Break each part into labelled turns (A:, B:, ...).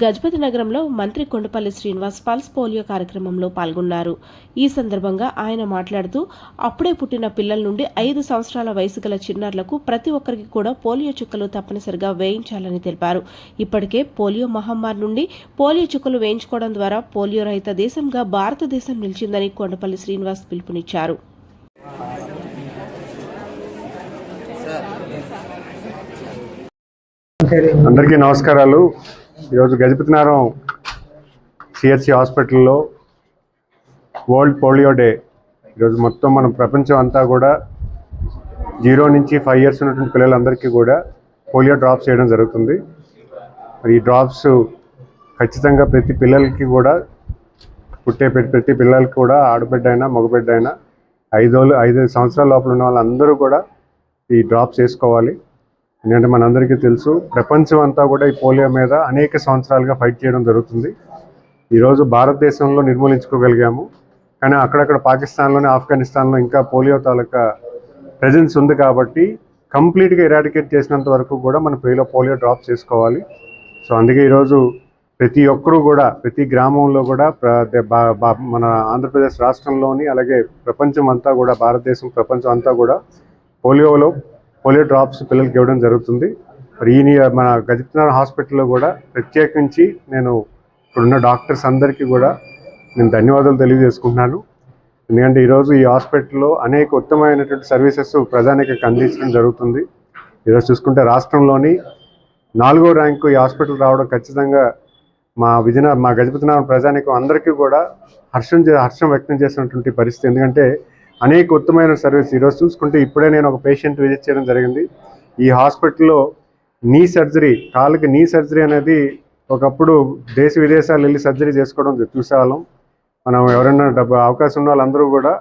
A: గజపతి నగరంలో మంత్రి Kondapalli Srinivas pulse polio కార్యక్రమంలో పాల్గొన్నారు. ఈ సందర్భంగా ఆయన మాట్లాడుతూ, అప్పుడే పుట్టిన పిల్లల నుండి 5 సంవత్సరాల వయసు గల చిన్నారులకు ప్రతి ఒక్కరికి కూడా పోలియో చుక్కలు తప్పనిసరిగా వేయించాలని తెలిపారు. ఇప్పటికే పోలియో మహమ్మారి నుండి పోలియో చుక్కలు వేయించుకోవడం ద్వారా పోలియో రహిత దేశంగా భారతదేశం నిలిచిందని కొండపల్లి శ్రీనివాస్ పిలుపునిచ్చారు.
B: అందరికీ నమస్కారాలు. ఈరోజు గజపతినగరం సిహెచ్సి హాస్పిటల్లో వరల్డ్ పోలియో డే. ఈరోజు మొత్తం మనం ప్రపంచం అంతా కూడా 0 నుంచి 5 ఇయర్స్ ఉన్నటువంటి పిల్లలందరికీ కూడా పోలియో డ్రాప్స్ చేయడం జరుగుతుంది. మరి ఈ డ్రాప్స్ ఖచ్చితంగా ప్రతి పిల్లలకి కూడా పుట్టే ప్రతి పిల్లలకి కూడా ఆడబిడ్డ అయినా మగబిడ్డ అయినా 5 సంవత్సరాల లోపల ఉన్న వాళ్ళందరూ కూడా ఈ డ్రాప్స్ వేసుకోవాలి. ఎందుకంటే మనందరికీ తెలుసు, ప్రపంచం అంతా కూడా ఈ పోలియో మీద అనేక సంవత్సరాలుగా ఫైట్ చేయడం జరుగుతుంది. ఈరోజు భారతదేశంలో నిర్మూలించుకోగలిగాము, కానీ అక్కడక్కడ పాకిస్తాన్లోని ఆఫ్ఘనిస్తాన్లో ఇంకా పోలియో తాలూకా ప్రెజెన్స్ ఉంది. కాబట్టి కంప్లీట్గా ఎరాడికేట్ చేసినంత వరకు కూడా మన పోలియో డ్రాప్ చేసుకోవాలి. సో అందుకే ఈరోజు ప్రతి ఒక్కరూ కూడా ప్రతి గ్రామంలో కూడా మన ఆంధ్రప్రదేశ్ రాష్ట్రంలోని అలాగే ప్రపంచం అంతా కూడా భారతదేశం ప్రపంచం అంతా కూడా పోలియో డ్రాప్స్ పిల్లలకి ఇవ్వడం జరుగుతుంది. మరి మన గజపతినగరం హాస్పిటల్లో కూడా ప్రత్యేకించి నేను ఇప్పుడున్న డాక్టర్స్ అందరికీ కూడా నేను ధన్యవాదాలు తెలియజేసుకుంటున్నాను. ఎందుకంటే ఈరోజు ఈ హాస్పిటల్లో అనేక ఉత్తమమైనటువంటి సర్వీసెస్ ప్రజానికి అందించడం జరుగుతుంది. ఈరోజు చూసుకుంటే రాష్ట్రంలోని 4వ ర్యాంకు ఈ హాస్పిటల్ రావడం ఖచ్చితంగా మా గజపతినగరం ప్రజానికం అందరికీ కూడా హర్షం వ్యక్తం చేసినటువంటి పరిస్థితి. ఎందుకంటే అనేక ఉత్తమమైన సర్వీస్ ఈరోజు చూసుకుంటే ఇప్పుడే నేను ఒక పేషెంట్ విజిట్ చేయడం జరిగింది. ఈ హాస్పిటల్లో కాళ్ళకి నీ సర్జరీ అనేది ఒకప్పుడు దేశ విదేశాలు వెళ్ళి సర్జరీ చేసుకోవడం చూసేవాళ్ళం. మనం ఎవరైనా అవకాశం ఉన్న వాళ్ళందరూ కూడా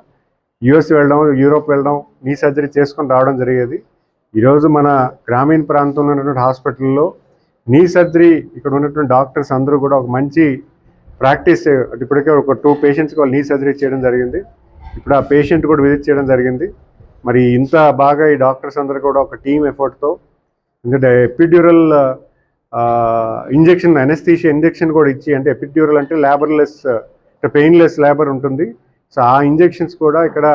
B: యుఎస్ వెళ్ళడం, యూరోప్ వెళ్ళడం, నీ సర్జరీ చేసుకొని రావడం జరిగేది. ఈరోజు మన గ్రామీణ ప్రాంతంలో ఉన్నటువంటి హాస్పిటల్లో నీ సర్జరీ ఇక్కడ ఉన్నటువంటి డాక్టర్స్ అందరూ కూడా ఒక మంచి ప్రాక్టీస్. ఇప్పటికే ఒక 2 పేషెంట్స్కి వాళ్ళు నీ సర్జరీ చేయడం జరిగింది. ఇప్పుడు ఆ పేషెంట్ కూడా విజిట్ చేయడం జరిగింది. మరి ఇంత బాగా ఈ డాక్టర్స్ అందరూ కూడా ఒక టీమ్ ఎఫర్ట్తో, ఎందుకంటే ఎపిడ్యూరల్ ఇంజెక్షన్, అనెస్థీషియా ఇంజెక్షన్ కూడా ఇచ్చి, అంటే ఎపిడ్యూరల్ అంటే పెయిన్లెస్ లేబర్ ఉంటుంది. సో ఆ ఇంజెక్షన్స్ కూడా ఇక్కడ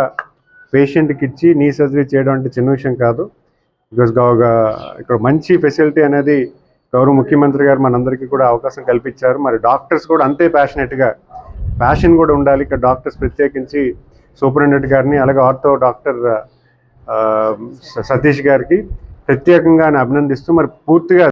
B: పేషెంట్కి ఇచ్చి నీ సర్జరీ చేయడం అంటే చిన్న విషయం కాదు. బికాస్ ఇక్కడ మంచి ఫెసిలిటీ అనేది గౌరవ ముఖ్యమంత్రి గారు మనందరికీ కూడా అవకాశం కల్పించారు. మరి డాక్టర్స్ కూడా అంతే ప్యాషన్ కూడా ఉండాలి. ఇక్కడ డాక్టర్స్ ప్రత్యేకించి సూపరింటెండెంట్ గారిని అలాగే ఆర్థో డాక్టర్ సతీష్ గారికి ప్రత్యేకంగా అభినందిస్తూ మరి పూర్తిగా